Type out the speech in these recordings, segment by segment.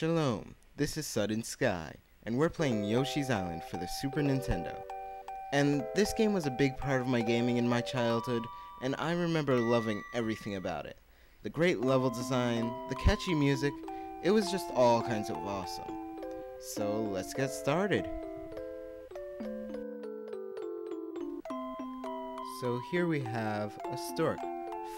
Shalom, this is Sudden Sky, and we're playing Yoshi's Island for the Super Nintendo. And this game was a big part of my gaming in my childhood, and I remember loving everything about it. The great level design, the catchy music, it was just all kinds of awesome. So let's get started. So here we have a stork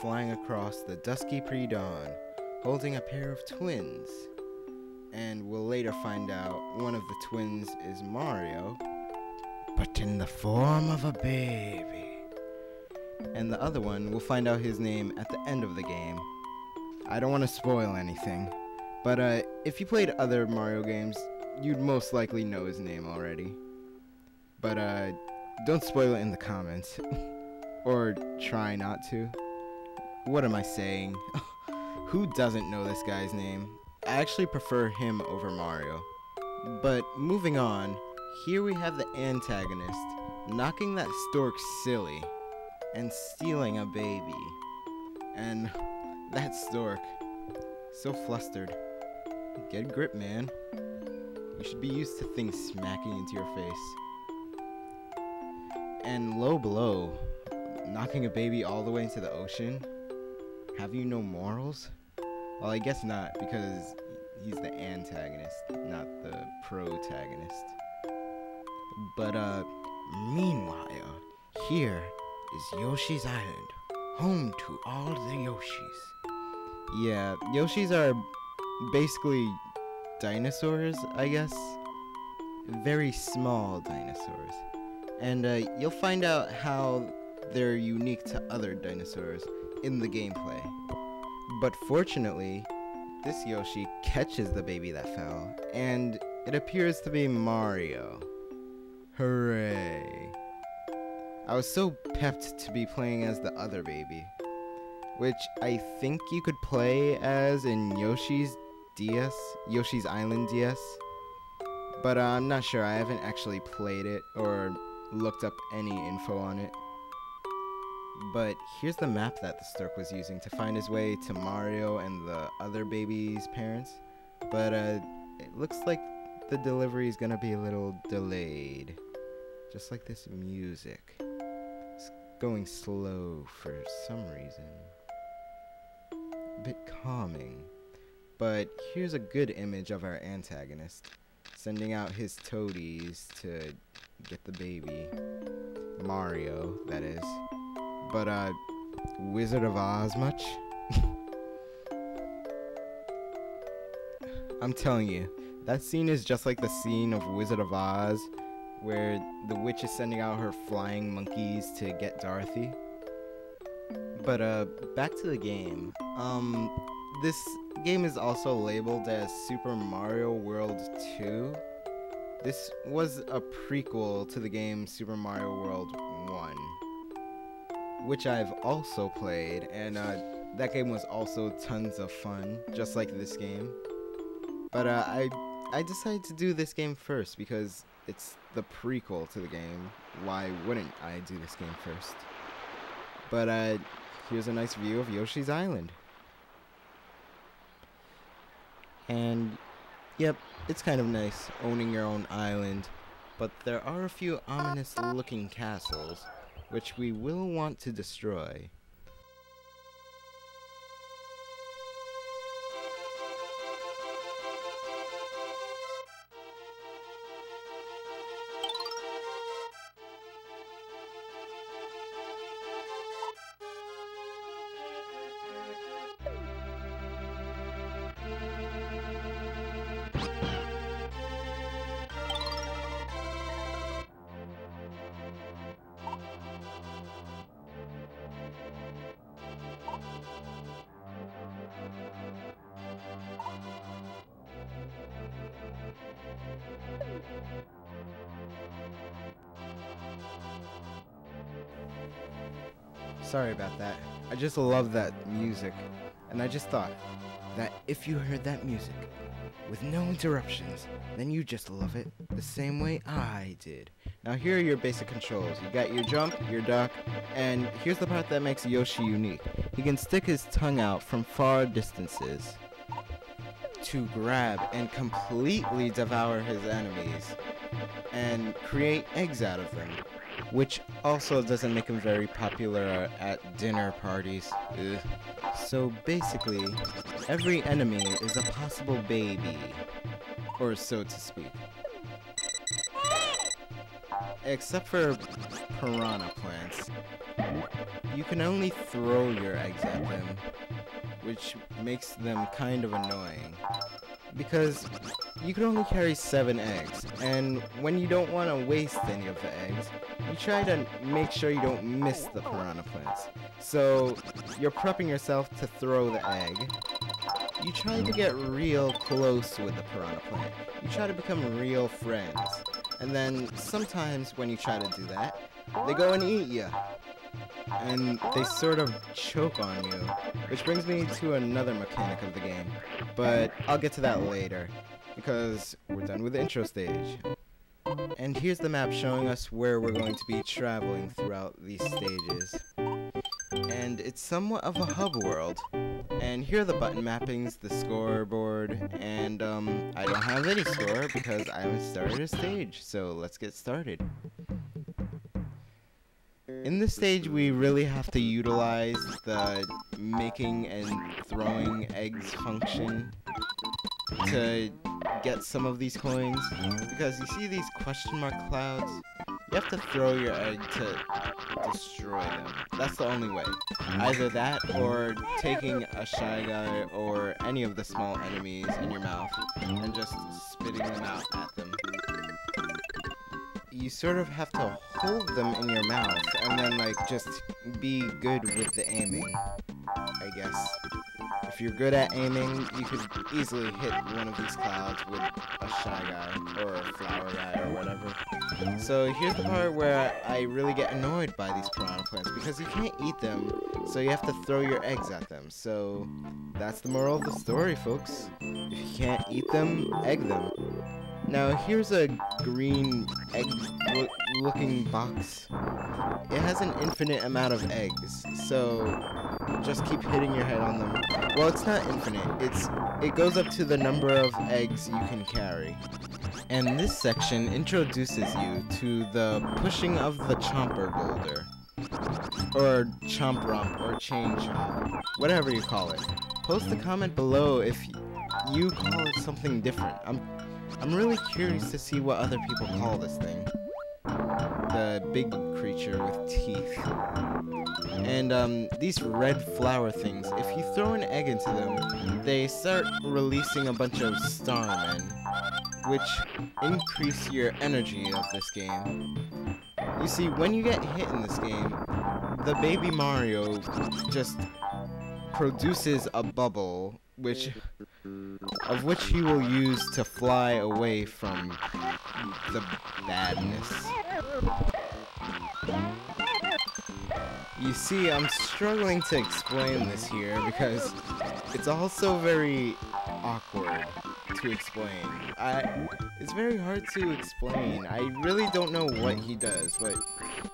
flying across the dusky pre-dawn, holding a pair of twins. And we'll later find out one of the twins is Mario, but in the form of a baby. And the other one, we'll find out his name at the end of the game. I don't want to spoil anything, but if you played other Mario games, you'd most likely know his name already. But don't spoil it in the comments. Or try not to. What am I saying? Who doesn't know this guy's name? I actually prefer him over Mario. But moving on, here we have the antagonist knocking that stork silly and stealing a baby. And that stork, so flustered. Get a grip, man. You should be used to things smacking into your face. And low below, knocking a baby all the way into the ocean? Have you no morals? Well, I guess not, because he's the antagonist, not the protagonist. But, meanwhile, here is Yoshi's Island, home to all the Yoshis. Yeah, Yoshis are basically dinosaurs, I guess. Very small dinosaurs. And, you'll find out how they're unique to other dinosaurs in the gameplay. But fortunately, this Yoshi catches the baby that fell, and it appears to be Mario. Hooray. I was so pepped to be playing as the other baby, which I think you could play as in Yoshi's Island DS. But I'm not sure, I haven't actually played it or looked up any info on it. But here's the map that the stork was using to find his way to Mario and the other baby's parents. But it looks like the delivery is gonna be a little delayed. Just like this music. It's going slow for some reason. A bit calming. But here's a good image of our antagonist, sending out his toadies to get the baby. Mario, that is. But, Wizard of Oz much? I'm telling you, that scene is just like the scene of Wizard of Oz, where the witch is sending out her flying monkeys to get Dorothy. But, back to the game. This game is also labeled as Super Mario World 2. This was a prequel to the game Super Mario World 1. Which I've also played, and that game was also tons of fun, just like this game. But I decided to do this game first because it's the prequel to the game. Why wouldn't I do this game first? But here's a nice view of Yoshi's Island. And yep, it's kind of nice owning your own island, but there are a few ominous looking castles which we will want to destroy. Sorry about that. I just love that music. And I just thought that if you heard that music with no interruptions, then you just love it the same way I did. Now here are your basic controls. You got your jump, your duck, and here's the part that makes Yoshi unique. He can stick his tongue out from far distances. to grab and completely devour his enemies and create eggs out of them, which also doesn't make him very popular at dinner parties. Ugh. So basically, every enemy is a possible baby, or so to speak. Except for piranha plants. You can only throw your eggs at them, which makes them kind of annoying. Because you can only carry 7 eggs, and when you don't want to waste any of the eggs, you try to make sure you don't miss the piranha plants. So you're prepping yourself to throw the egg. You try to get real close with the piranha plant. You try to become real friends. And then sometimes when you try to do that, they go and eat you. And they sort of choke on you, which brings me to another mechanic of the game, but I'll get to that later, because we're done with the intro stage. And here's the map showing us where we're going to be traveling throughout these stages. And it's somewhat of a hub world. And here are the button mappings, the scoreboard, and I don't have any score because I haven't started a stage, so let's get started. In this stage, we really have to utilize the making and throwing eggs function to get some of these coins, because you see these question mark clouds? You have to throw your egg to destroy them. That's the only way. Either that or taking a Shy Guy or any of the small enemies in your mouth and just spitting them out at them. You sort of have to hold them in your mouth and then like just be good with the aiming, I guess. If you're good at aiming, you could easily hit one of these clouds with a Shy Guy or a Flower Guy or whatever. So here's the part where I really get annoyed by these piranha plants, because you can't eat them, so you have to throw your eggs at them. So that's the moral of the story, folks. If you can't eat them, egg them. Now here's a green egg looking box. It has an infinite amount of eggs, so just keep hitting your head on them. Well, it's not infinite. It goes up to the number of eggs you can carry. And this section introduces you to the pushing of the chomper boulder, or chomp romp, or chain chomp, whatever you call it. Post a comment below if you call it something different. I'm really curious to see what other people call this thing. The big creature with teeth. And these red flower things, if you throw an egg into them, they start releasing a bunch of starmen, which increase your energy of this game. You see, when you get hit in this game, the baby Mario just produces a bubble, of which he will use to fly away from the badness. You see, I'm struggling to explain this here because it's also very awkward to explain. It's very hard to explain. I really don't know what he does, but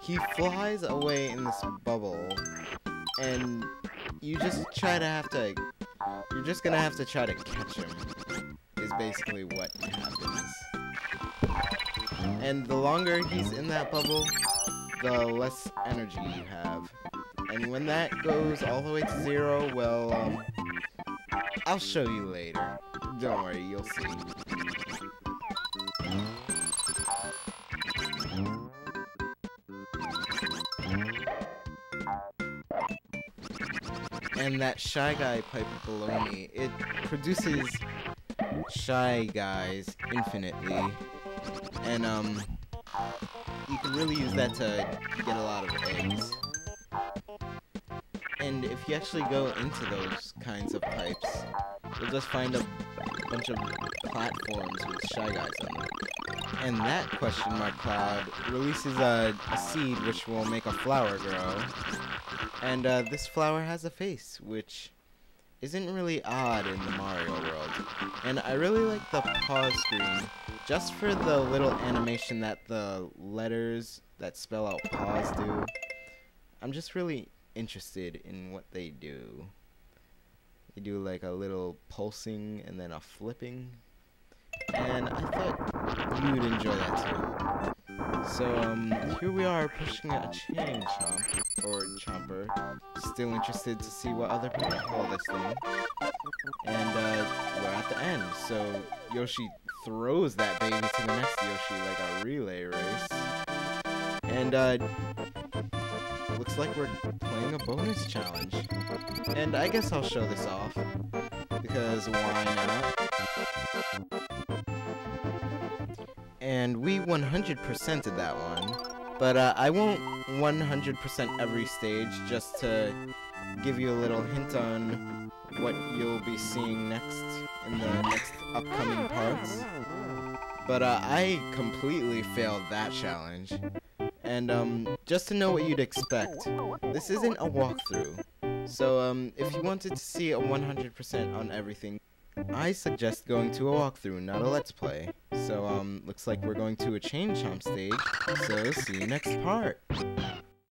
he flies away in this bubble, and you're just gonna have to try to catch him, is basically what happens. And the longer he's in that bubble, the less energy you have. And when that goes all the way to 0, well, I'll show you later. Don't worry, you'll see. And that Shy Guy pipe below me, it produces Shy Guys infinitely. And, you can really use that to get a lot of eggs. And if you actually go into those kinds of pipes, you'll just find a bunch of platforms with Shy Guys on them. And that question mark cloud releases a seed which will make a flower grow. And this flower has a face, which isn't really odd in the Mario world. And I really like the pause screen, just for the little animation that the letters that spell out pause do. I'm just really interested in what they do. They do like a little pulsing and then a flipping. And I thought you would enjoy that too. So, here we are pushing a chain chomp, or chomper. Still interested to see what other people call this thing. And, we're at the end. So, Yoshi throws that baby to the next Yoshi like a relay race. And, looks like we're playing a bonus challenge. And I guess I'll show this off, because why not? And we 100%ed that one, but I won't 100% every stage, just to give you a little hint on what you'll be seeing next in the next upcoming parts. But I completely failed that challenge. And just to know what you'd expect, this isn't a walkthrough. So if you wanted to see a 100% on everything, I suggest going to a walkthrough, not a let's play. So looks like we're going to a chain chomp stage, so see you next part.